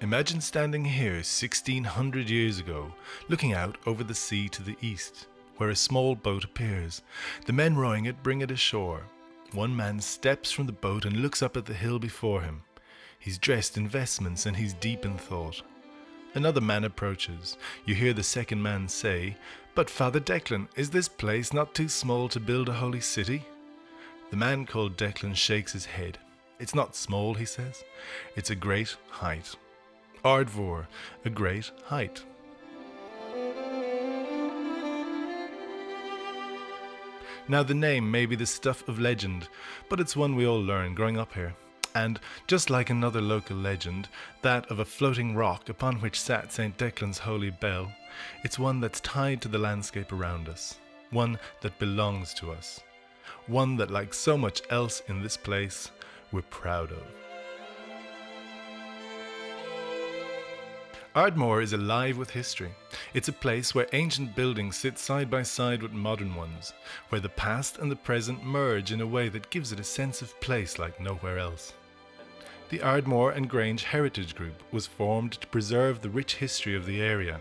Imagine standing here 1600 years ago, looking out over the sea to the east, where a small boat appears. The men rowing it bring it ashore. One man steps from the boat and looks up at the hill before him. He's dressed in vestments and he's deep in thought. Another man approaches. You hear the second man say, "But Father Declan, is this place not too small to build a holy city?" The man called Declan shakes his head. "It's not small," he says. "It's a great height." Ardmore, a great height. Now the name may be the stuff of legend, but it's one we all learn growing up here. And just like another local legend, that of a floating rock upon which sat St. Declan's holy bell, it's one that's tied to the landscape around us, one that belongs to us, one that, like so much else in this place, we're proud of. Ardmore is alive with history. It's a place where ancient buildings sit side by side with modern ones, where the past and the present merge in a way that gives it a sense of place like nowhere else. The Ardmore and Grange Heritage Group was formed to preserve the rich history of the area.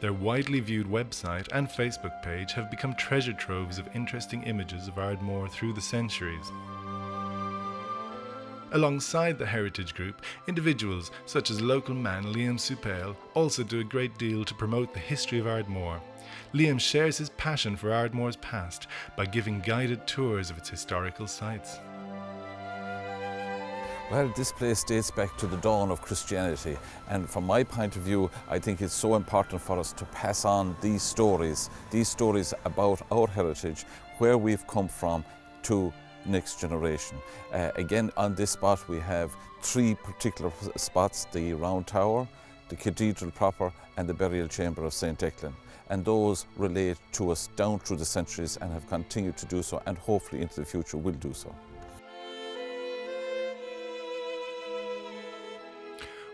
Their widely viewed website and Facebook page have become treasure troves of interesting images of Ardmore through the centuries. Alongside the Heritage Group, individuals such as local man Liam Supale also do a great deal to promote the history of Ardmore. Liam shares his passion for Ardmore's past by giving guided tours of its historical sites. Well, this place dates back to the dawn of Christianity, and from my point of view, I think it's so important for us to pass on these stories about our heritage, where we've come from, to next generation. Again, on this spot we have three particular spots: the Round Tower, the Cathedral proper, and the Burial Chamber of St. Declan. And those relate to us down through the centuries and have continued to do so, and hopefully into the future will do so.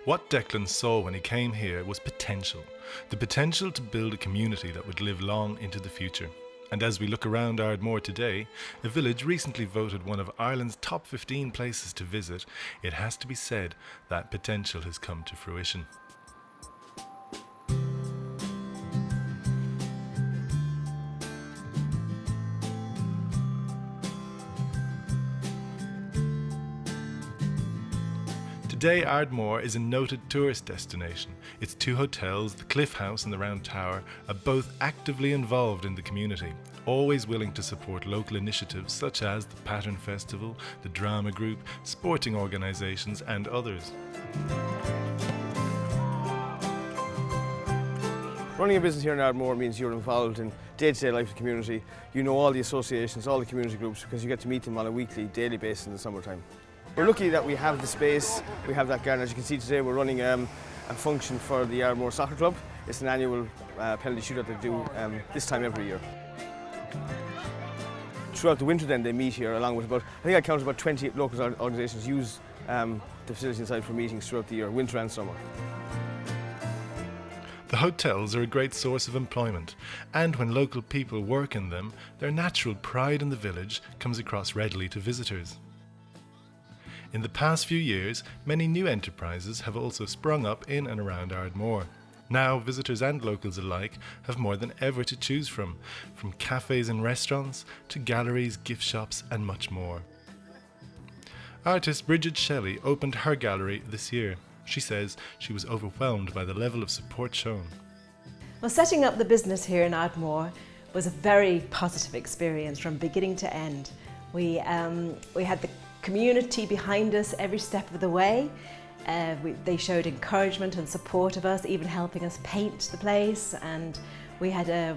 What Declan saw when he came here was potential. The potential to build a community that would live long into the future. And as we look around Ardmore today, a village recently voted one of Ireland's top 15 places to visit, it has to be said that potential has come to fruition. Today, Ardmore is a noted tourist destination. Its two hotels, the Cliff House and the Round Tower, are both actively involved in the community, always willing to support local initiatives such as the Pattern Festival, the Drama Group, sporting organisations and others. Running a business here in Ardmore means you're involved in day-to-day life of the community. You know all the associations, all the community groups, because you get to meet them on a weekly, daily basis in the summertime. We're lucky that we have the space, we have that garden. As you can see today, we're running a function for the Ardmore Soccer Club. It's an annual penalty shootout they do this time every year. Throughout the winter then they meet here along with I think I counted about 20 local organisations use the facility inside for meetings throughout the year, winter and summer. The hotels are a great source of employment, and when local people work in them, their natural pride in the village comes across readily to visitors. In the past few years, many new enterprises have also sprung up in and around Ardmore. Now, visitors and locals alike have more than ever to choose from cafes and restaurants to galleries, gift shops and much more. Artist Bridget Shelley opened her gallery this year. She says she was overwhelmed by the level of support shown. Well, setting up the business here in Ardmore was a very positive experience from beginning to end. We had the community behind us every step of the way. They showed encouragement and support of us, even helping us paint the place. And the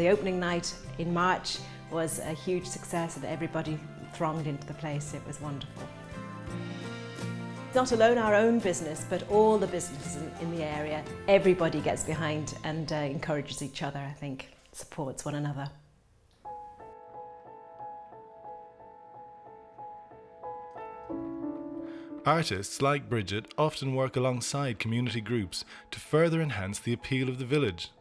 opening night in March was a huge success, and everybody thronged into the place. It was wonderful. Not alone our own business, but all the businesses in the area. Everybody gets behind and encourages each other, I think, supports one another. Artists like Bridget often work alongside community groups to further enhance the appeal of the village.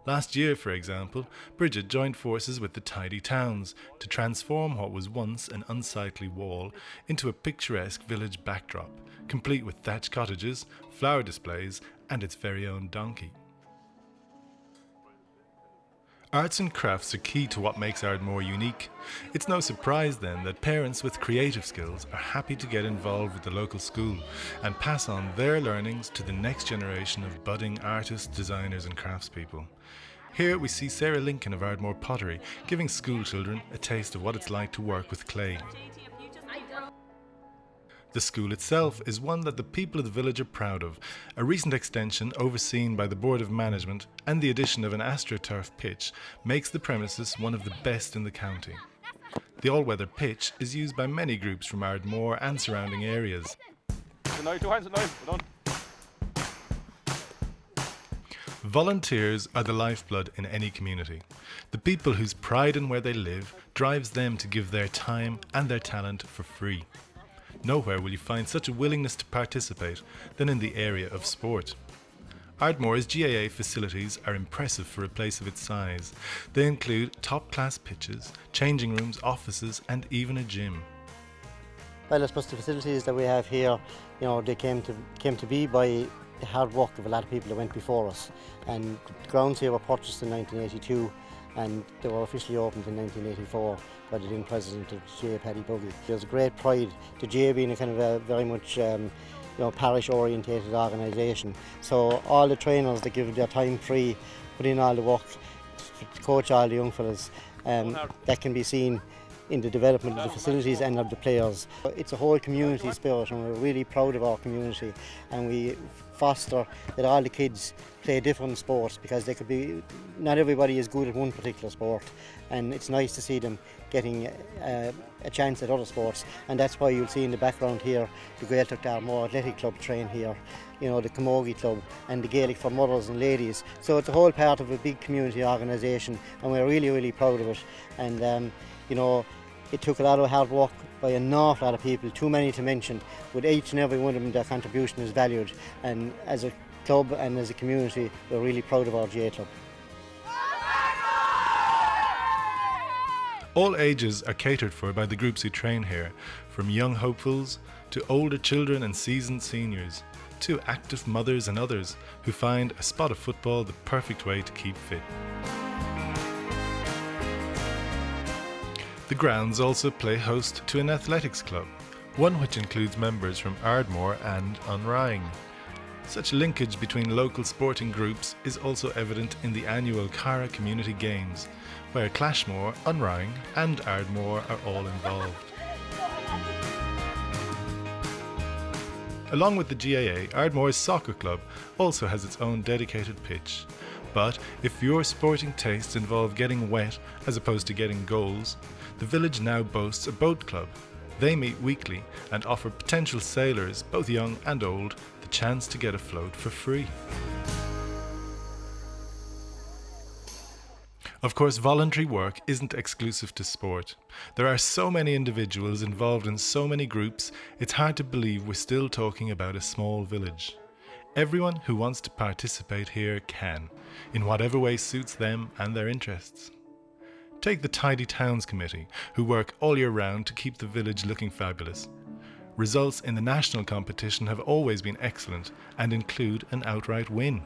Last year, for example, Bridget joined forces with the Tidy Towns to transform what was once an unsightly wall into a picturesque village backdrop, complete with thatched cottages, flower displays and its very own donkey. Arts and crafts are key to what makes Ardmore unique. It's no surprise then that parents with creative skills are happy to get involved with the local school and pass on their learnings to the next generation of budding artists, designers and craftspeople. Here we see Sarah Lincoln of Ardmore Pottery giving school children a taste of what it's like to work with clay. The school itself is one that the people of the village are proud of, a recent extension overseen by the Board of Management, and the addition of an AstroTurf pitch makes the premises one of the best in the county. The all-weather pitch is used by many groups from Ardmore and surrounding areas. Volunteers are the lifeblood in any community. The people whose pride in where they live drives them to give their time and their talent for free. Nowhere will you find such a willingness to participate than in the area of sport. Ardmore's GAA facilities are impressive for a place of its size. They include top-class pitches, changing rooms, offices and even a gym. Well, I suppose the facilities that we have here, they came to be by the hard work of a lot of people that went before us. And the grounds here were purchased in 1982 and they were officially opened in 1984 by the then president of GAA, Paddy Buggy. There's a great pride to GAA being a kind of a very much parish orientated organisation. So all the trainers that give their time free, put in all the work, to coach all the young fellas, that can be seen in the development of the facilities and of the players. It's a whole community spirit and we're really proud of our community, and we foster that all the kids play different sports because not everybody is good at one particular sport, and it's nice to see them getting a chance at other sports, and that's why you'll see in the background here the Gaeltacht Ardmore Athletic Club train here, the Camogie Club and the Gaelic for mothers and ladies. So it's a whole part of a big community organisation and we're really, really proud of it. And it took a lot of hard work by an awful lot of people, too many to mention. With each and every one of them, their contribution is valued. And as a club and as a community, we're really proud of our GAA club. All ages are catered for by the groups who train here, from young hopefuls to older children and seasoned seniors, to active mothers and others who find a spot of football the perfect way to keep fit. The grounds also play host to an athletics club, one which includes members from Ardmore and Unrying. Such linkage between local sporting groups is also evident in the annual Cara Community Games, where Clashmore, Unrying and Ardmore are all involved. Along with the GAA, Ardmore's soccer club also has its own dedicated pitch. But if your sporting tastes involve getting wet as opposed to getting goals, the village now boasts a boat club. They meet weekly and offer potential sailors, both young and old, the chance to get afloat for free. Of course, voluntary work isn't exclusive to sport. There are so many individuals involved in so many groups, it's hard to believe we're still talking about a small village. Everyone who wants to participate here can, in whatever way suits them and their interests. Take the Tidy Towns Committee, who work all year round to keep the village looking fabulous. Results in the national competition have always been excellent and include an outright win.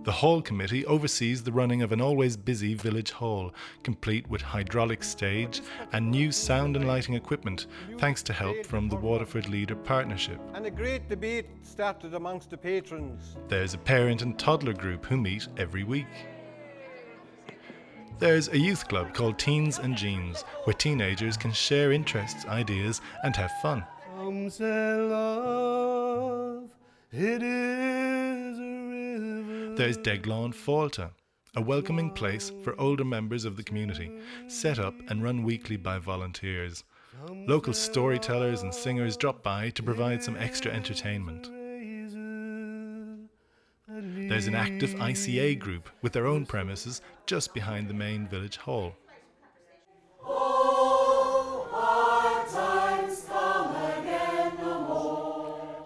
The Hall Committee oversees the running of an always busy village hall, complete with hydraulic stage and new sound and lighting equipment, thanks to help from the Waterford Leader Partnership. And a great debate started amongst the patrons. There's a parent and toddler group who meet every week. There's a youth club called Teens and Jeans, where teenagers can share interests, ideas and have fun. Some say love, it is a river. There's Deglawn Fáilte, a welcoming place for older members of the community, set up and run weekly by volunteers. Local storytellers and singers drop by to provide some extra entertainment. There's an active ICA group with their own premises just behind the main village hall.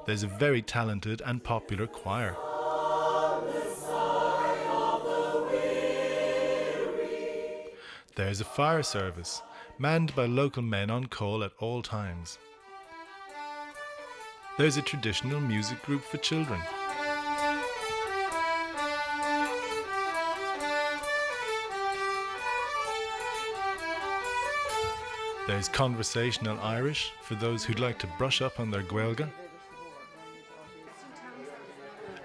There's a very talented and popular choir. There's a fire service, manned by local men on call at all times. There's a traditional music group for children. There's conversational Irish for those who'd like to brush up on their Gaeilge.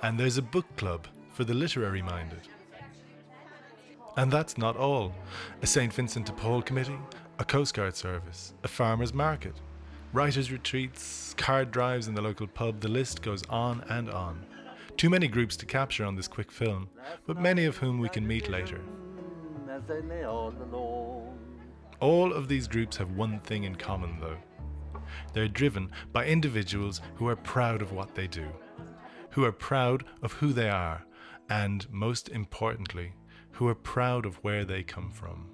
And there's a book club for the literary minded. And that's not all. A St. Vincent de Paul committee, a Coast Guard service, a farmer's market, writers' retreats, card drives in the local pub, the list goes on and on. Too many groups to capture on this quick film, but many of whom we can meet later. All of these groups have one thing in common though. They're driven by individuals who are proud of what they do, who are proud of who they are, and most importantly, who are proud of where they come from.